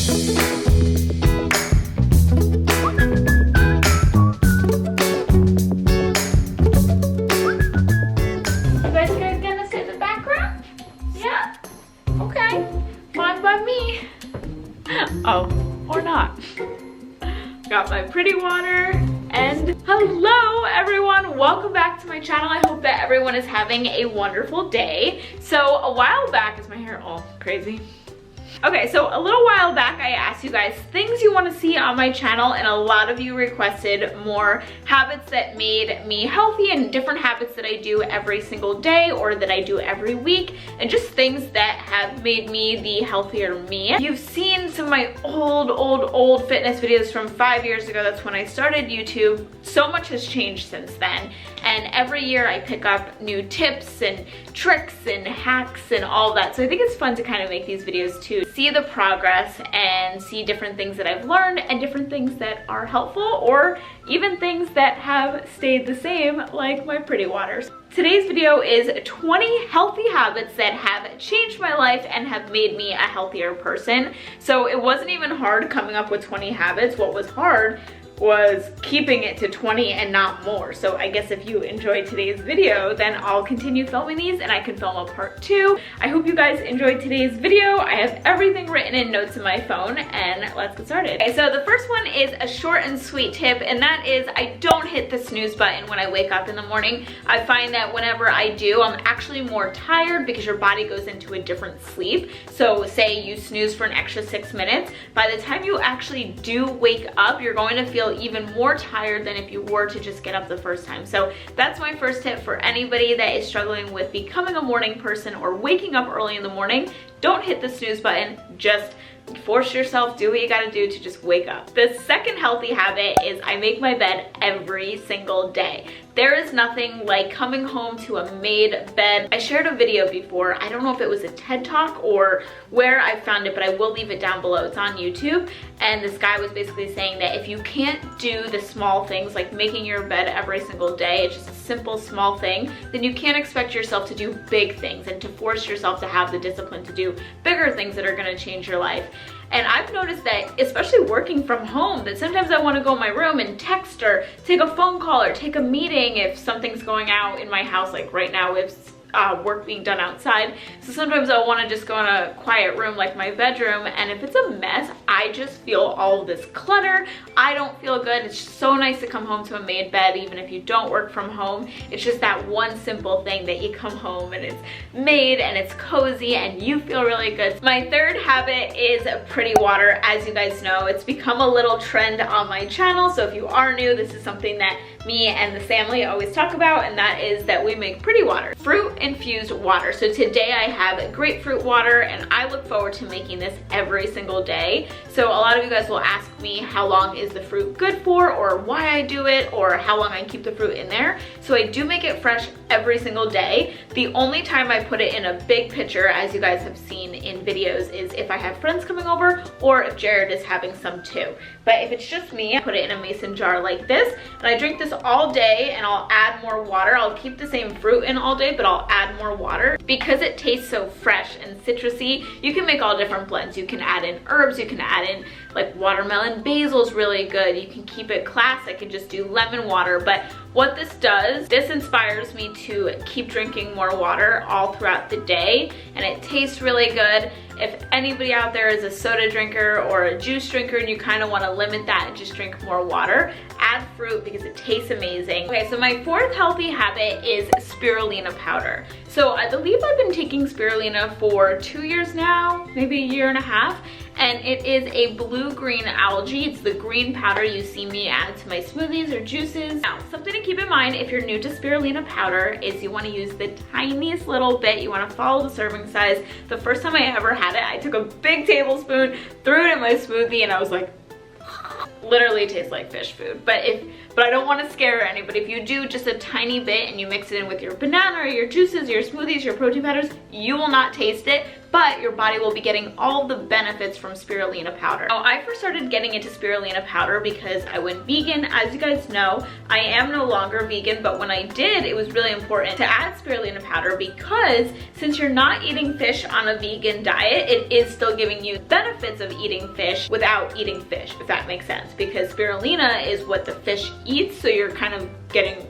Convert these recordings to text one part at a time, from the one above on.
Oh, or not. Got my pretty water, and hello everyone, welcome back to my channel. I hope that everyone is having a wonderful day. So a while back, is my hair all crazy? Okay, so a little while back I asked you guys things you want to see on my channel, and a lot of you requested more habits that made me healthy and different habits that I do every single day or that I do every week, and just things that have made me the healthier me. You've seen some of my old fitness videos from 5 years ago. That's when I started YouTube. So much has changed since then, and every year I pick up new tips and tricks and hacks and all that. So I think it's fun to kind of make these videos too. See the progress and see different things that I've learned and different things that are helpful, or even things that have stayed the same, like my pretty waters. Today's video is 20 healthy habits that have changed my life and have made me a healthier person. So it wasn't even hard coming up with 20 habits. What was hard was keeping it to 20 and not more. So I guess if you enjoyed today's video, then I'll continue filming these and I can film a part 2. I hope you guys enjoyed today's video. I have everything written in notes in my phone, and let's get started. Okay, so the first one is a short and sweet tip, and that is I don't hit the snooze button when I wake up in the morning. I find that whenever I do, I'm actually more tired because your body goes into a different sleep. So say you snooze for an extra 6 minutes, by the time you actually do wake up, you're going to feel even more tired than if you were to just get up the first time. So that's my first tip for anybody that is struggling with becoming a morning person or waking up early in the morning. Don't hit the snooze button, just force yourself, do what you gotta do to just wake up. The second healthy habit is I make my bed every single day. There is nothing like coming home to a made bed. I shared a video before. I don't know if it was a TED Talk or where I found it, but I will leave it down below. It's on YouTube. And this guy was basically saying that if you can't do the small things like making your bed every single day, it's just a simple small thing, then you can't expect yourself to do big things and to force yourself to have the discipline to do bigger things that are gonna change your life. And I've noticed that, especially working from home, that sometimes I want to go in my room and text or take a phone call or take a meeting if something's going out in my house, like right now with work being done outside. So sometimes I want to just go in a quiet room like my bedroom, and if it's a mess, I just feel all of this clutter. I don't feel good. It's just so nice to come home to a made bed, even if you don't work from home. It's just that one simple thing that you come home and it's made and it's cozy and you feel really good. My third habit is pretty water. As you guys know, it's become a little trend on my channel. So if you are new, this is something that me and the family always talk about, and that is that we make pretty water. Fruit infused water. So today I have grapefruit water, and I look forward to making this every single day. So a lot of you guys will ask me how long is the fruit good for, or why I do it, or how long I keep the fruit in there. So I do make it fresh every single day. The only time I put it in a big pitcher, as you guys have seen in videos, is if I have friends coming over or if Jared is having some too. But if it's just me, I put it in a mason jar like this, and I drink this all day, and I'll add more water. I'll keep the same fruit in all day, but I'll add more water. Because it tastes so fresh and citrusy, you can make all different blends. You can add in herbs, you can add in like watermelon basil's really good. You can keep it classic and just do lemon water. But what this does, this inspires me to keep drinking more water all throughout the day, and it tastes really good. If anybody out there is a soda drinker or a juice drinker and you kind of want to limit that and just drink more water, add fruit because it tastes amazing. Okay, so my fourth healthy habit is spirulina powder. So I believe I've been taking spirulina for 2 years now, maybe a year and a half. And it is a blue-green algae. It's the green powder you see me add to my smoothies or juices. Now, something to keep in mind if you're new to spirulina powder is you want to use the tiniest little bit. You want to follow the serving size. The first time I ever had it, I took a big tablespoon, threw it in my smoothie, and I was like, literally tastes like fish food. But I don't want to scare anybody. If you do just a tiny bit and you mix it in with your banana or your juices, your smoothies, your protein powders, you will not taste it. but your body will be getting all the benefits from spirulina powder. Now, I first started getting into spirulina powder because I went vegan. As you guys know, I am no longer vegan, but when I did, it was really important to add spirulina powder because since you're not eating fish on a vegan diet, it is still giving you benefits of eating fish without eating fish, if that makes sense, because spirulina is what the fish eats, so you're kind of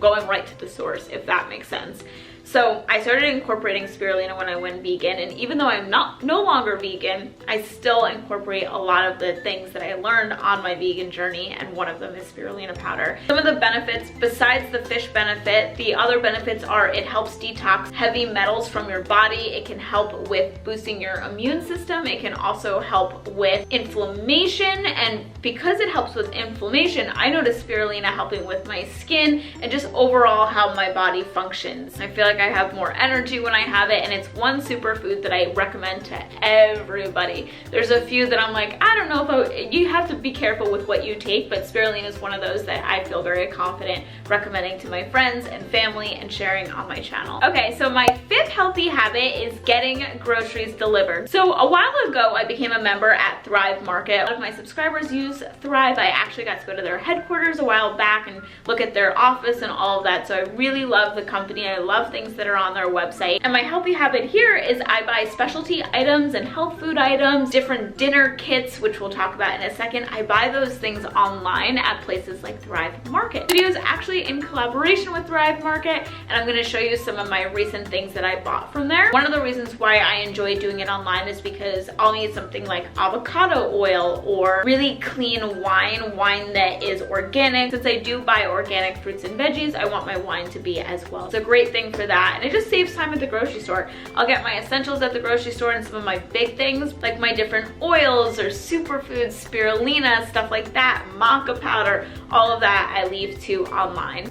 going right to the source, if that makes sense. So I started incorporating spirulina when I went vegan, and even though I'm no longer vegan, I still incorporate a lot of the things that I learned on my vegan journey, and one of them is spirulina powder. Some of the benefits, besides the fish benefit, the other benefits are it helps detox heavy metals from your body, it can help with boosting your immune system, it can also help with inflammation, and because it helps with inflammation, I noticed spirulina helping with my skin and just overall how my body functions. I feel like I have more energy when I have it, and it's one superfood that I recommend to everybody. There's a few that I'm like, I don't know if you have to be careful with what you take, but spirulina is one of those that I feel very confident recommending to my friends and family and sharing on my channel. Okay, so my fifth healthy habit is getting groceries delivered. So a while ago, I became a member at Thrive Market. A lot of my subscribers use Thrive. I actually got to go to their headquarters a while back and look at their office and all of that, so I really love the company. I love things that are on their website. And my healthy habit here is I buy specialty items and health food items, different dinner kits, which we'll talk about in a second. I buy those things online at places like Thrive Market. The video is actually in collaboration with Thrive Market, and I'm going to show you some of my recent things that I bought from there. One of the reasons why I enjoy doing it online is because I'll need something like avocado oil or really clean wine that is organic. Since I do buy organic fruits and veggies, I want my wine to be as well. It's a great thing for that, and it just saves time at the grocery store. I'll get my essentials at the grocery store, and some of my big things like my different oils or superfoods, spirulina, stuff like that, maca powder, all of that I leave to online.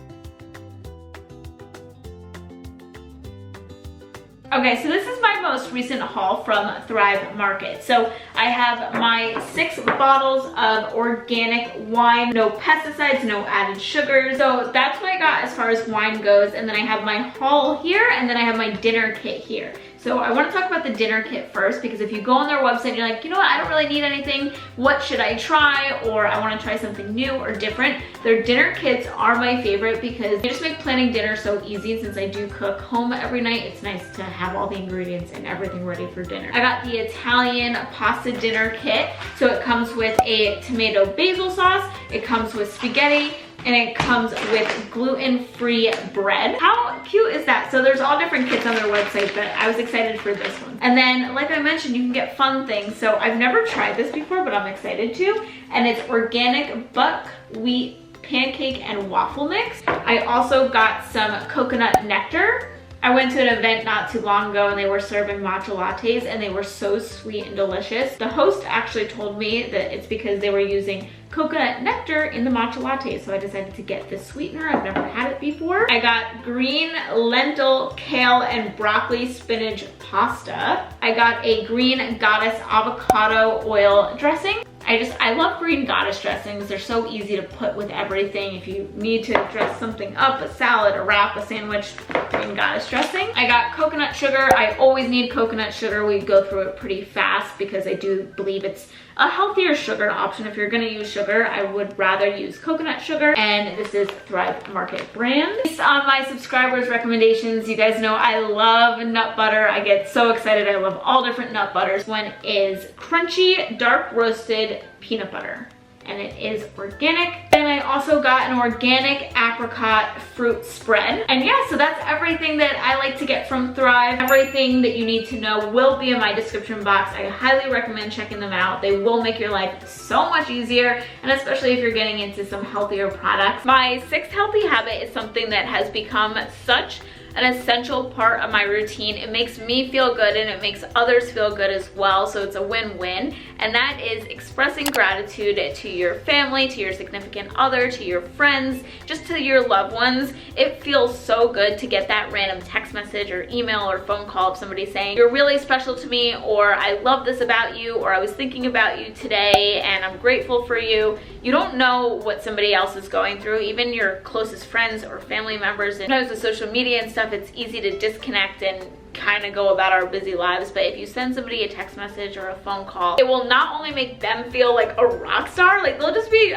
Okay, so this is my most recent haul from Thrive Market. So I have my 6 bottles of organic wine, no pesticides, no added sugars. So that's what I got as far as wine goes. And then I have my haul here, and then I have my dinner kit here. So I want to talk about the dinner kit first, because if you go on their website and you're like, you know what, I don't really need anything, what should I try? Or I want to try something new or different. Their dinner kits are my favorite because they just make planning dinner so easy. Since I do cook home every night, it's nice to have all the ingredients and everything ready for dinner. I got the Italian pasta dinner kit. So it comes with a tomato basil sauce, it comes with spaghetti, and it comes with gluten-free bread. How cute is that? So there's all different kits on their website, but I was excited for this one. And then, like I mentioned, you can get fun things. So I've never tried this before, but I'm excited to. And it's organic buckwheat pancake and waffle mix. I also got some coconut nectar. I went to an event not too long ago and they were serving matcha lattes, and they were so sweet and delicious. The host actually told me that it's because they were using coconut nectar in the matcha latte, so I decided to get this sweetener. I've never had it before. I got green lentil, kale, and broccoli spinach pasta. I got a green goddess avocado oil dressing. I love green goddess dressings. They're so easy to put with everything. If you need to dress something up, a salad, a wrap, a sandwich, green goddess dressing. I got coconut sugar. I always need coconut sugar. We go through it pretty fast because I do believe it's a healthier sugar option. If you're gonna use sugar, I would rather use coconut sugar, and this is Thrive Market brand. Based on my subscribers' recommendations, you guys know I love nut butter. I get so excited. I love all different nut butters. One is crunchy, dark roasted peanut butter, and it is organic. Then I also got an organic apricot fruit spread. And yeah, so that's everything that I like to get from Thrive. Everything that you need to know will be in my description box. I highly recommend checking them out. They will make your life so much easier, and especially if you're getting into some healthier products. My 6th healthy habit is something that has become such an essential part of my routine. It makes me feel good and it makes others feel good as well, so it's a win-win, and that is expressing gratitude to your family, to your significant other, to your friends, just to your loved ones. It feels so good to get that random text message or email or phone call of somebody saying, you're really special to me, or I love this about you, or I was thinking about you today and I'm grateful for you. You don't know what somebody else is going through, even your closest friends or family members. And sometimes with social media and stuff, it's easy to disconnect and kind of go about our busy lives, but if you send somebody a text message or a phone call, it will not only make them feel like a rock star, like they'll just be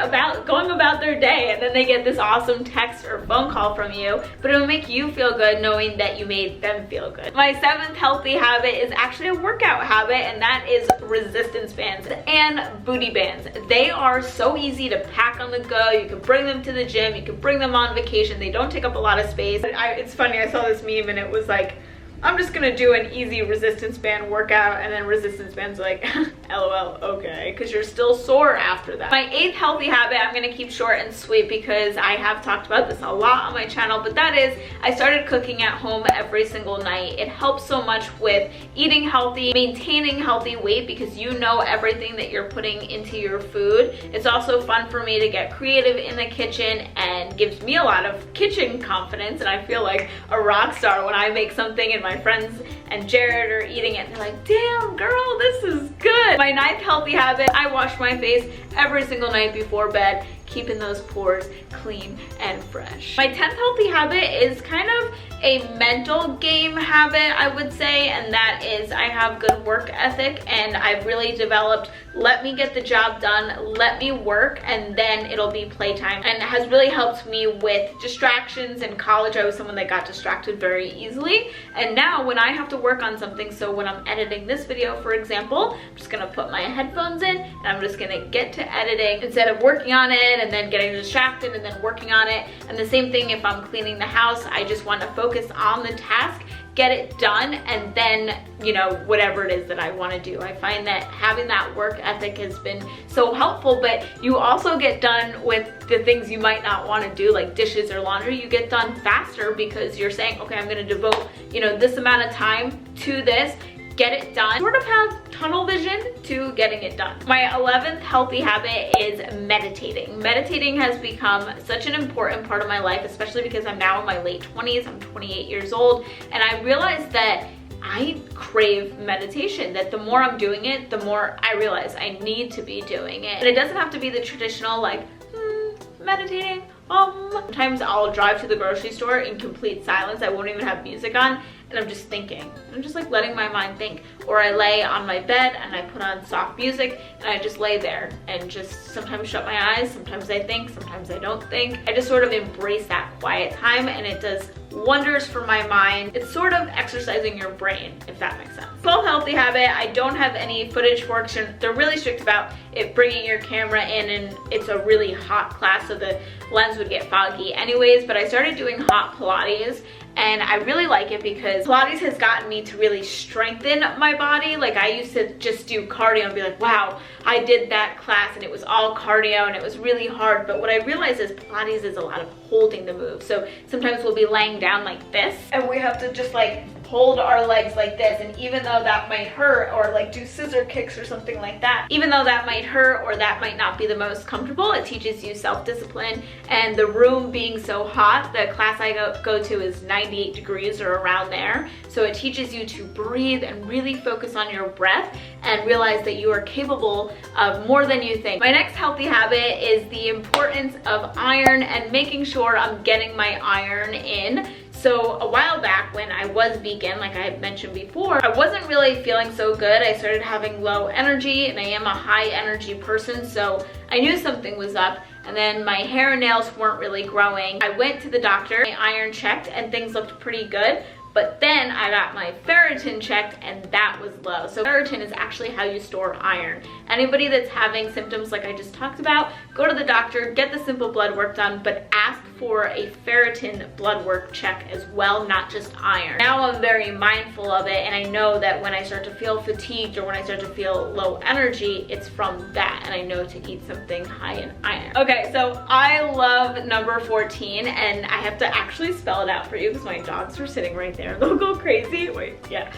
going about their day and then they get this awesome text or phone call from you, but it will make you feel good knowing that you made them feel good. My 7th healthy habit is actually a workout habit, and that is resistance bands and booty bands. They are so easy to pack on the go. You can bring them to the gym, you can bring them on vacation. They don't take up a lot of space. It's funny, I saw this meme and it was like, I'm just gonna do an easy resistance band workout, and then resistance bands like, LOL, okay, because you're still sore after that. My 8th healthy habit, I'm gonna keep short and sweet because I have talked about this a lot on my channel, but that is, I started cooking at home every single night. It helps so much with eating healthy, maintaining healthy weight, because you know everything that you're putting into your food. It's also fun for me to get creative in the kitchen and gives me a lot of kitchen confidence, and I feel like a rock star when I make something and my friends and Jared are eating it and they're like, damn girl, this is good. My 9th healthy habit, I wash my face every single night before bed, keeping those pores clean and fresh. My 10th healthy habit is kind of a mental game habit, I would say, and that is I have good work ethic, and I've really developed, let me get the job done, let me work, and then it'll be playtime. And it has really helped me with distractions. In college, I was someone that got distracted very easily, and now when I have to work on something, so when I'm editing this video, for example, I'm just gonna put my headphones in and I'm just gonna get to editing instead of working on it and then getting distracted and then working on it. And the same thing if I'm cleaning the house, I just want to focus on the task, get it done, and then, you know, whatever it is that I want to do. I find that having that work ethic has been so helpful, but you also get done with the things you might not want to do, like dishes or laundry. You get done faster because you're saying, okay, I'm going to devote, you know, this amount of time to this, get it done, sort of have tunnel vision to getting it done. My 11th healthy habit is meditating. Meditating has become such an important part of my life, especially because I'm now in my late 20s, I'm 28 years old, and I realized that I crave meditation, that the more I'm doing it, the more I realize I need to be doing it. And it doesn't have to be the traditional like, meditating, Sometimes I'll drive to the grocery store in complete silence. I won't even have music on, and I'm just thinking. I'm just like letting my mind think. Or I lay on my bed and I put on soft music and I just lay there and just sometimes shut my eyes. Sometimes I think, sometimes I don't think. I just sort of embrace that quiet time, and it does wonders for my mind. It's sort of exercising your brain, if that makes sense. 12th healthy habit, I don't have any footage forks. They're really strict about it bringing your camera in, and it's a really hot class, so the lens would get foggy anyways, but I started doing hot Pilates, and I really like it because Pilates has gotten me to really strengthen my body. Like I used to just do cardio and be like, wow, I did that class and it was all cardio and it was really hard. But what I realized is Pilates is a lot of holding the move. So sometimes we'll be laying down like this and we have to just like hold our legs like this, and even though that might hurt, or like do scissor kicks or something like that, even though that might hurt or that might not be the most comfortable, it teaches you self-discipline. And the room being so hot, the class I go to is 98 degrees or around there, so it teaches you to breathe and really focus on your breath and realize that you are capable of more than you think. My next healthy habit is the importance of iron and making sure I'm getting my iron in. So a while back when I was vegan, like I had mentioned before, I wasn't really feeling so good. I started having low energy, and I am a high energy person, so I knew something was up. And then my hair and nails weren't really growing. I went to the doctor, my iron checked, and things looked pretty good. But then I got my ferritin checked, and that was low. So ferritin is actually how you store iron. Anybody that's having symptoms like I just talked about, go to the doctor, get the simple blood work done, but ask for a ferritin blood work check as well, not just iron. Now I'm very mindful of it, and I know that when I start to feel fatigued or when I start to feel low energy, it's from that, and I know to eat something high in iron. Okay, so I love number 14, and I have to actually spell it out for you because my dogs are sitting right there. They'll go crazy. Wait, yeah.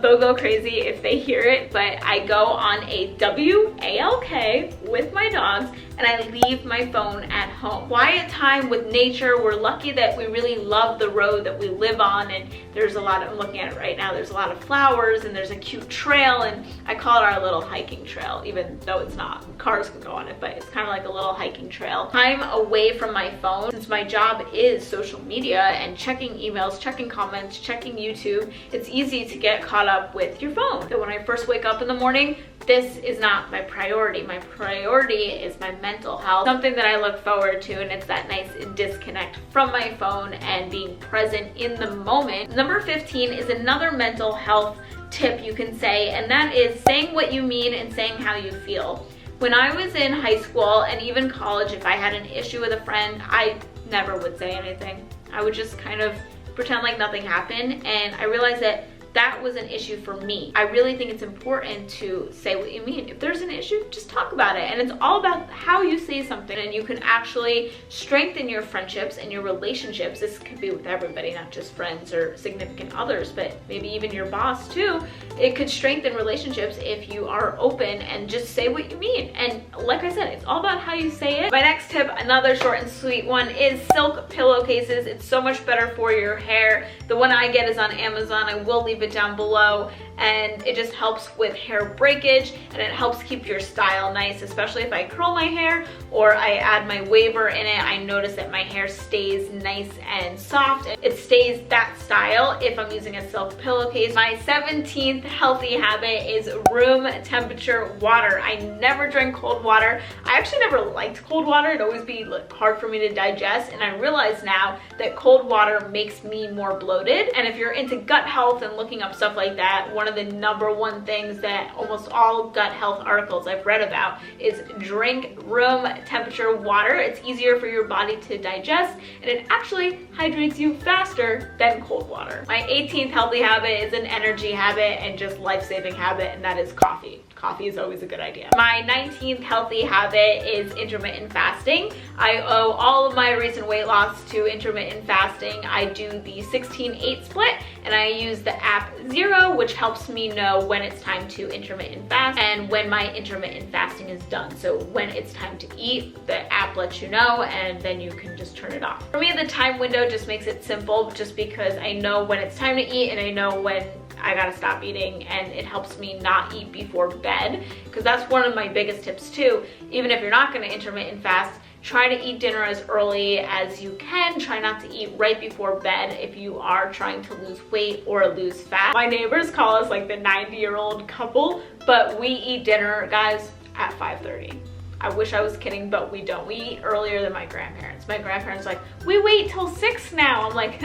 They'll go crazy if they hear it, but I go on a WALK with my dogs and I leave my phone at home. Quiet time with nature. We're lucky that we really love the road that we live on, and there's a lot of, I'm looking at it right now, there's a lot of flowers and there's a cute trail, and I call it our little hiking trail, even though it's not. Cars can go on it, but it's kind of like a little hiking trail. Time away from my phone, since my job is social media and checking emails, checking comments, checking YouTube, it's easy to get caught up with your phone. So when I first wake up in the morning, this is not my priority. My priority is my mental health, something that I look forward to, and it's that nice disconnect from my phone and being present in the moment. Number 15 is another mental health tip you can say, and that is saying what you mean and saying how you feel. When I was in high school and even college, if I had an issue with a friend, I never would say anything. I would just kind of pretend like nothing happened, and I realized that that was an issue for me. I really think it's important to say what you mean. If there's an issue, just talk about it. And it's all about how you say something, and you can actually strengthen your friendships and your relationships. This could be with everybody, not just friends or significant others, but maybe even your boss too. It could strengthen relationships if you are open and just say what you mean. And like I said, it's all about how you say it. My next tip, another short and sweet one, is silk pillowcases. It's so much better for your hair. The one I get is on Amazon. I will leave it down below, and it just helps with hair breakage, and it helps keep your style nice, especially if I curl my hair or I add my waver in it. I notice that my hair stays nice and soft. It stays that style if I'm using a silk pillowcase. My 17th healthy habit is room temperature water. I never drink cold water. I actually never liked cold water. It'd always be hard for me to digest, and I realize now that cold water makes me more bloated. And if you're into gut health and looking up stuff like that, one of the #1 things that almost all gut health articles I've read about is drink room temperature water. It's easier for your body to digest, and it actually hydrates you faster than cold water. My 18th healthy habit is an energy habit and just life-saving habit, and that is coffee. Coffee is always a good idea. My 19th healthy habit is intermittent fasting. I owe all of my recent weight loss to intermittent fasting. I do the 16-8 split, and I use the app Zero, which helps me know when it's time to intermittent fast and when my intermittent fasting is done. So when it's time to eat, the app lets you know, and then you can just turn it off. For me, the time window just makes it simple, just because I know when it's time to eat and I know when I gotta stop eating, and it helps me not eat before bed, because that's one of my biggest tips too. Even if you're not gonna intermittent fast, try to eat dinner as early as you can. Try not to eat right before bed if you are trying to lose weight or lose fat. My neighbors call us like the 90-year-old couple, but we eat dinner, guys, at 5:30. I wish I was kidding, but we don't. We eat earlier than my grandparents. My grandparents are like, we wait till 6 now. I'm like,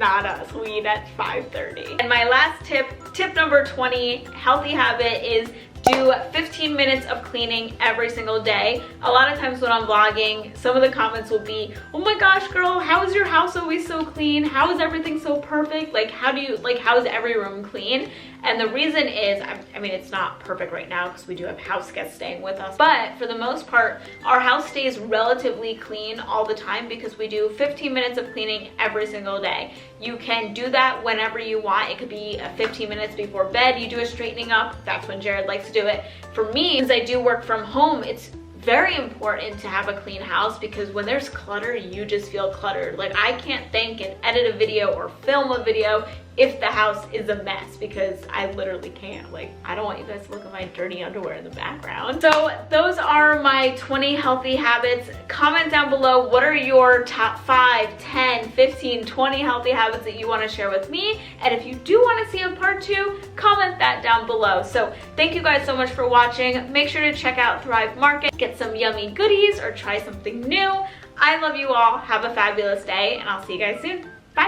not us, we eat at 5:30. And my last tip number 20, healthy habit, is do 15 minutes of cleaning every single day. A lot of times when I'm vlogging, some of the comments will be, oh my gosh, girl, how is your house always so clean? How is everything so perfect? Like, how is every room clean? And the reason is, I mean, it's not perfect right now because we do have house guests staying with us, but for the most part, our house stays relatively clean all the time because we do 15 minutes of cleaning every single day. You can do that whenever you want. It could be 15 minutes before bed, you do a straightening up. That's when Jared likes to do it. For me, since I do work from home, it's very important to have a clean house, because when there's clutter, you just feel cluttered. Like, I can't think and edit a video or film a video if the house is a mess, because I literally can't. Like, I don't want you guys to look at my dirty underwear in the background. So those are my 20 healthy habits. Comment down below, what are your top 5, 10, 15, 20 healthy habits that you want to share with me? And if you do want to see a part 2, comment that down below. So thank you guys so much for watching. Make sure to check out Thrive Market, get some yummy goodies, or try something new. I love you all. Have a fabulous day, and I'll see you guys soon.